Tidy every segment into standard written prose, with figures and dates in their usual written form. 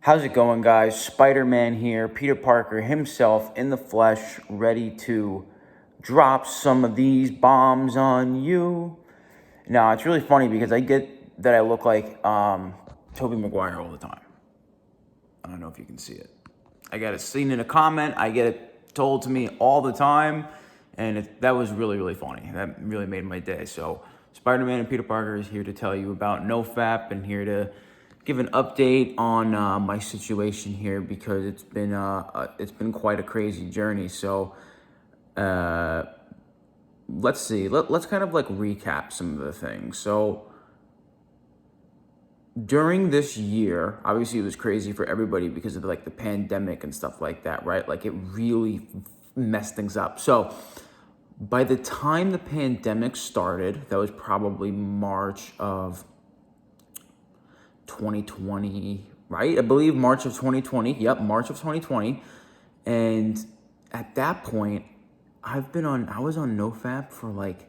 How's it going, guys? Spider-Man here, Peter Parker himself in the flesh, ready to drop some of these bombs on you. Now, it's really funny because I get that I look like Tobey Maguire all the time. I don't know if you can see it. I get it seen in a comment. I get it told to me all the time. And that was really, really funny. That really made my day. So Spider-Man and Peter Parker is here to tell you about NoFap and here to give an update on my situation here because it's been quite a crazy journey. So let's see. Let's kind of like recap some of the things. So during this year, obviously it was crazy for everybody because of like the pandemic and stuff like that, right? Like it really messed things up. So by the time the pandemic started, that was probably March of 2020, right? I believe March of 2020. Yep, March of 2020. And at that point, I was on NoFap for like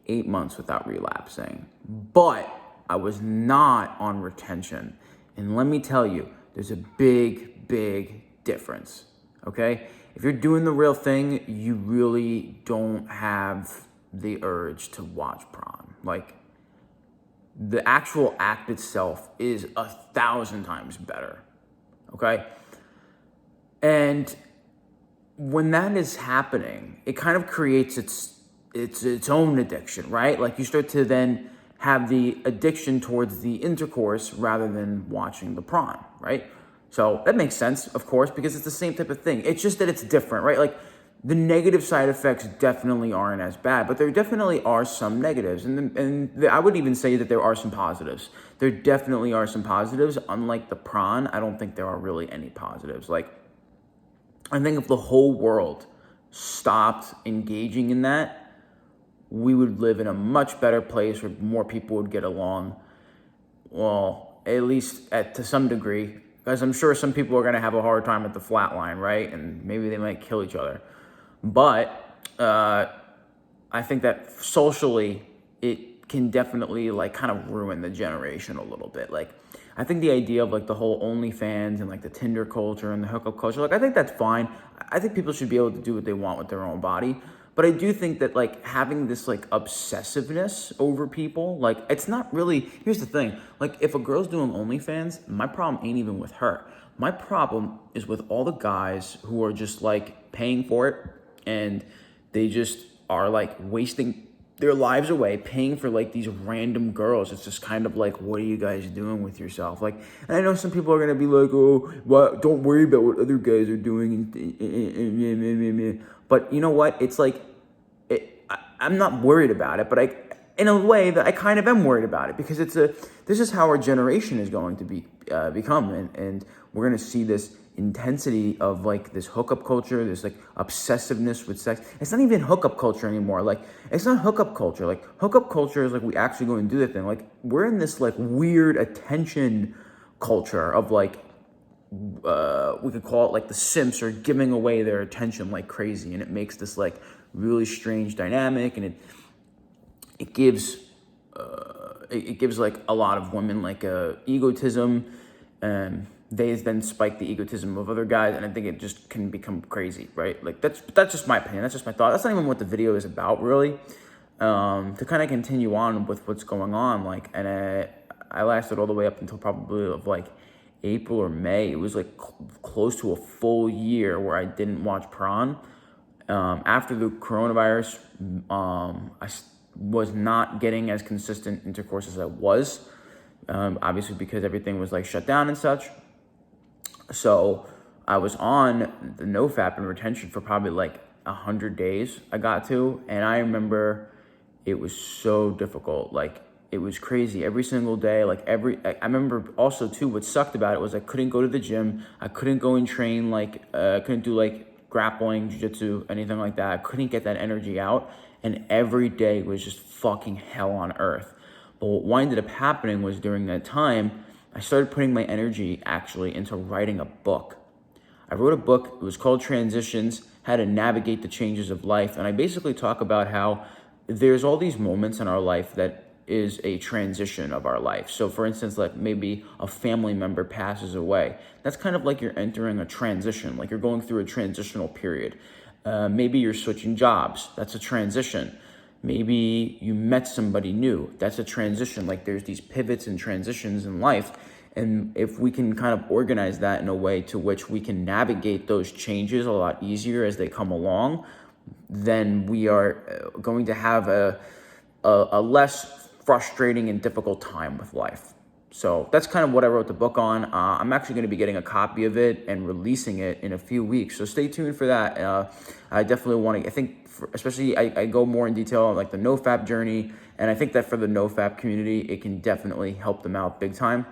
8 months without relapsing. But I was not on retention. And let me tell you, there's a big, big difference. Okay? If you're doing the real thing, you really don't have the urge to watch prom. Like, the actual act itself is 1,000 times better. Okay? And when that is happening, it kind of creates its own addiction, right? Like you start to then have the addiction towards the intercourse rather than watching the prom, right? So that makes sense, of course, because it's the same type of thing. It's just that it's different, right? Like the negative side effects definitely aren't as bad, but there definitely are some negatives. And I would even say that there are some positives. There definitely are some positives. Unlike the prawn, I don't think there are really any positives. Like, I think if the whole world stopped engaging in that, we would live in a much better place where more people would get along. Well, at least to some degree, because I'm sure some people are going to have a hard time at the flat line, right? And maybe they might kill each other. But I think that socially, it can definitely like kind of ruin the generation a little bit. Like, I think the idea of like the whole OnlyFans and like the Tinder culture and the hookup culture, like I think that's fine. I think people should be able to do what they want with their own body. But I do think that like having this like obsessiveness over people, like it's not really, here's the thing, like if a girl's doing OnlyFans, my problem ain't even with her. My problem is with all the guys who are just like paying for it and they just are like wasting their lives away paying for like these random girls. It's just kind of like, what are you guys doing with yourself? Like, and I know some people are gonna be like, oh, well, don't worry about what other guys are doing. But you know what? It's like, I'm not worried about it, but in a way that I kind of am worried about it because this is how our generation is going to become, and we're gonna see this intensity of like this hookup culture, this like obsessiveness with sex. It's not even hookup culture anymore. Like it's not hookup culture. Like hookup culture is like we actually go and do the thing. Like we're in this like weird attention culture of like we could call it like the simps are giving away their attention like crazy, and it makes this like really strange dynamic, and it gives like a lot of women like egotism, and they then spike the egotism of other guys, and I think it just can become crazy, right? Like that's just my opinion. That's just my thought. That's not even what the video is about, really. To kind of continue on with what's going on, like, and I lasted all the way up until probably of like April or May. It was like close to a full year where I didn't watch prawn. After the coronavirus, I was not getting as consistent intercourse as I was, obviously because everything was like shut down and such. So I was on the NoFap and retention for probably like 100 days I got to, and I remember it was so difficult. Like it was crazy every single day. Like I remember also too, what sucked about it was I couldn't go to the gym. I couldn't go and train, like I couldn't do like grappling, jiu-jitsu, anything like that. I couldn't get that energy out, and every day was just fucking hell on earth. But what ended up happening was during that time, I started putting my energy actually into writing a book. I wrote a book, it was called Transitions, How to Navigate the Changes of Life, and I basically talk about how there's all these moments in our life that is a transition of our life. So for instance, like maybe a family member passes away. That's kind of like you're entering a transition, like you're going through a transitional period. Maybe you're switching jobs. That's a transition. Maybe you met somebody new. That's a transition. Like there's these pivots and transitions in life. And if we can kind of organize that in a way to which we can navigate those changes a lot easier as they come along, then we are going to have a less frustrating and difficult time with life. So that's kind of what I wrote the book on. I'm actually going to be getting a copy of it and releasing it in a few weeks. So stay tuned for that. I definitely want to, I think, especially I go more in detail on like the NoFap journey. And I think that for the NoFap community, it can definitely help them out big time.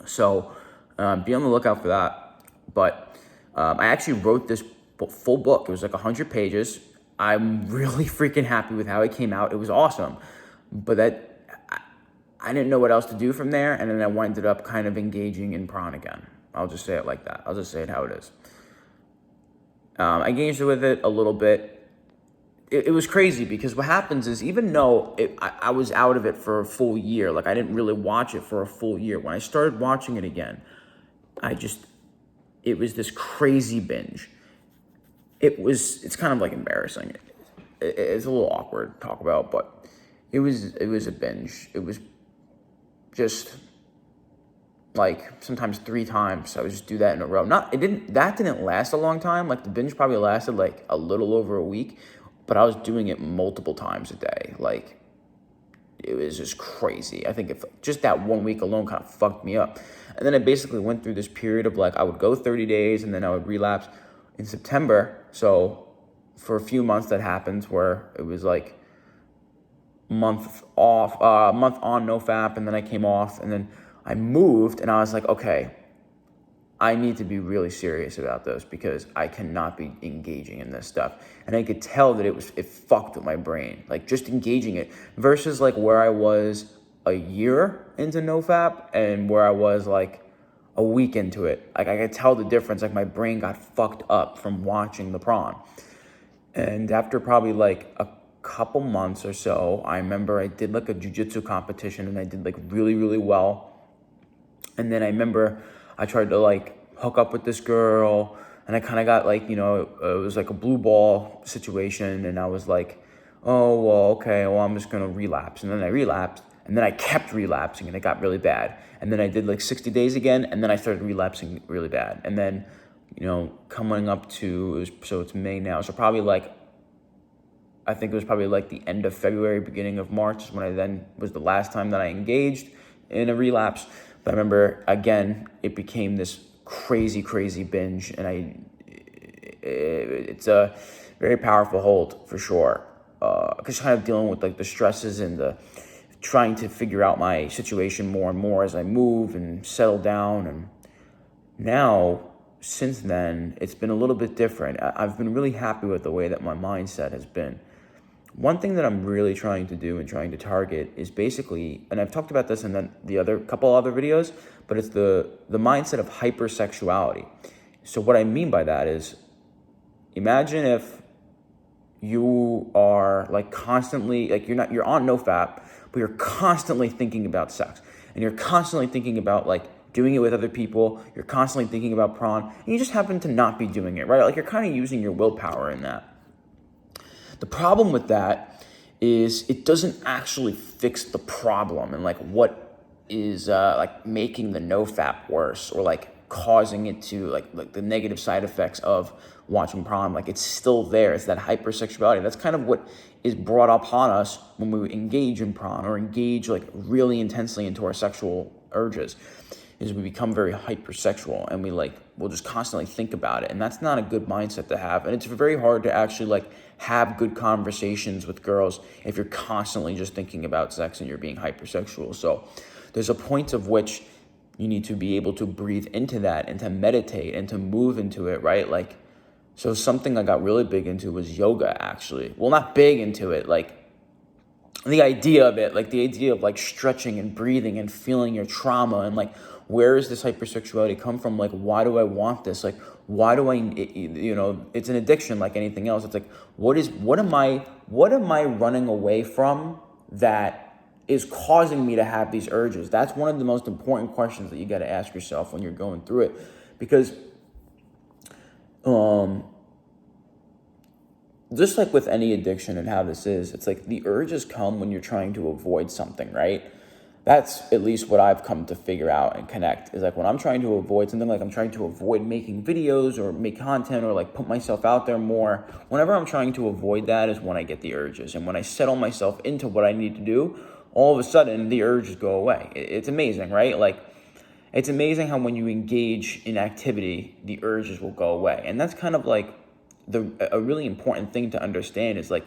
So be on the lookout for that. But I actually wrote this full book. It was like 100 pages. I'm really freaking happy with how it came out. It was awesome. But I didn't know what else to do from there. And then I ended up kind of engaging in prawn again. I'll just say it like that. I'll just say it how it is. I engaged with it a little bit. It was crazy because what happens is even though I was out of it for a full year, like I didn't really watch it for a full year. When I started watching it again, it was this crazy binge. It's kind of like embarrassing. It's a little awkward to talk about, but it was a binge. It was just like sometimes 3 times. I would just do that in a row. That didn't last a long time. Like the binge probably lasted like a little over a week, but I was doing it multiple times a day. Like it was just crazy. I think if just that 1 week alone kind of fucked me up. And then I basically went through this period of like, I would go 30 days and then I would relapse in September. So for a few months that happened where it was like month on NoFap, and then I came off, and then I moved, and I was like, okay, I need to be really serious about this because I cannot be engaging in this stuff. And I could tell that it fucked with my brain, like just engaging it versus like where I was a year into NoFap and where I was like a week into it. Like I could tell the difference. Like my brain got fucked up from watching the prawn. And after probably like a couple months or so, I remember I did like a jiu-jitsu competition and I did like really, really well. And then I remember I tried to like hook up with this girl and I kind of got like, it was like a blue ball situation. And I was like, oh, well, okay, well, I'm just going to relapse. And then I relapsed and then I kept relapsing and it got really bad. And then I did like 60 days again. And then I started relapsing really bad. And then, coming up to, it's May now. So probably like, I think it was probably like the end of February, beginning of March is when I then was the last time that I engaged in a relapse. But I remember, again, it became this crazy, crazy binge. And it's a very powerful hold for sure. Because kind of dealing with like the stresses and the trying to figure out my situation more and more as I move and settle down. And now, since then, it's been a little bit different. I've been really happy with the way that my mindset has been. One thing that I'm really trying to do and trying to target is basically, and I've talked about this in the other couple other videos, but it's the mindset of hypersexuality. So what I mean by that is, imagine if you are like constantly, like you're on NoFap, but you're constantly thinking about sex, and you're constantly thinking about like doing it with other people. You're constantly thinking about prawn, and you just happen to not be doing it, right? Like you're kind of using your willpower in that. The problem with that is it doesn't actually fix the problem and like what is like making the NoFap worse or like causing it to like the negative side effects of watching prawn. Like it's still there. It's that hypersexuality. That's kind of what is brought upon us when we engage in prawn or engage like really intensely into our sexual urges. Is we become very hypersexual and we'll just constantly think about it. And that's not a good mindset to have. And it's very hard to actually like have good conversations with girls if you're constantly just thinking about sex and you're being hypersexual. So there's a point of which you need to be able to breathe into that and to meditate and to move into it, right? Like, so something I got really big into was yoga, actually. Well, not big into it, like the idea of it, like the idea of like stretching and breathing and feeling your trauma and like, where does this hypersexuality come from? Like, why do I want this? Like, why do it's an addiction like anything else. It's like, what am I running away from that is causing me to have these urges? That's one of the most important questions that you got to ask yourself when you're going through it. Because just like with any addiction and how this is, it's like the urges come when you're trying to avoid something, right? That's at least what I've come to figure out and connect, is like when I'm trying to avoid something, like I'm trying to avoid making videos or make content or like put myself out there more. Whenever I'm trying to avoid that is when I get the urges. And when I settle myself into what I need to do, all of a sudden the urges go away. It's amazing, right? Like, it's amazing how when you engage in activity, the urges will go away. And that's kind of like a really important thing to understand, is like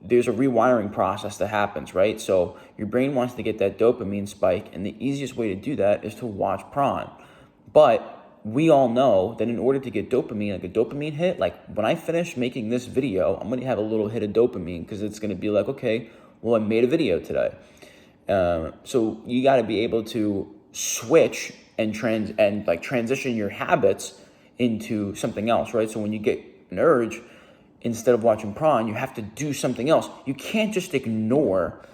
there's a rewiring process that happens, right? So your brain wants to get that dopamine spike, and the easiest way to do that is to watch porn. But we all know that in order to get dopamine, like a dopamine hit, like when I finish making this video, I'm going to have a little hit of dopamine, because it's going to be like, okay, well, I made a video today. So you got to be able to switch and transition your habits into something else, right? So when you get an urge, instead of watching porn, you have to do something else. You can't just ignore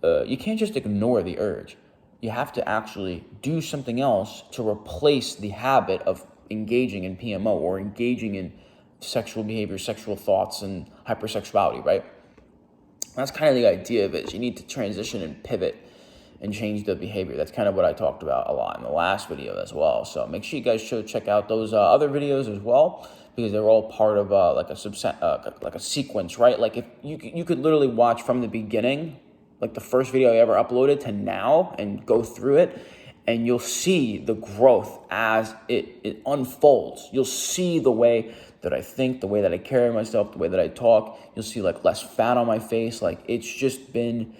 the urge. You have to actually do something else to replace the habit of engaging in PMO or engaging in sexual behavior, sexual thoughts, and hypersexuality, right? That's kind of the idea of it, is you need to transition and pivot and change the behavior. That's kind of what I talked about a lot in the last video as well. So make sure you guys should check out those other videos as well, because they're all part of like a sequence, right? Like if you could literally watch from the beginning, like the first video I ever uploaded, to now, and go through it, and you'll see the growth as it unfolds. You'll see the way that I think, the way that I carry myself, the way that I talk. You'll see like less fat on my face. Like it's just been,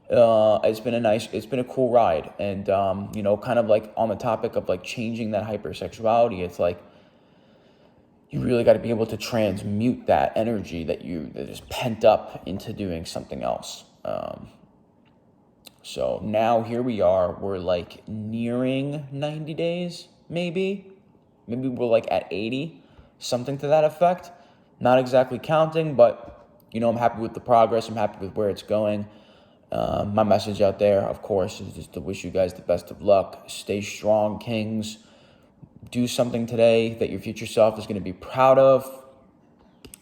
it's been a cool ride. And, kind of like on the topic of like changing that hypersexuality, it's like, you really got to be able to transmute that energy that is pent up into doing something else. So now here we are, we're like nearing 90 days, maybe we're like at 80, something to that effect. Not exactly counting, but I'm happy with the progress. I'm happy with where it's going. My message out there, of course, is just to wish you guys the best of luck. Stay strong, Kings. Do something today that your future self is going to be proud of.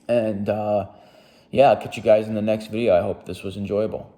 And I'll catch you guys in the next video. I hope this was enjoyable.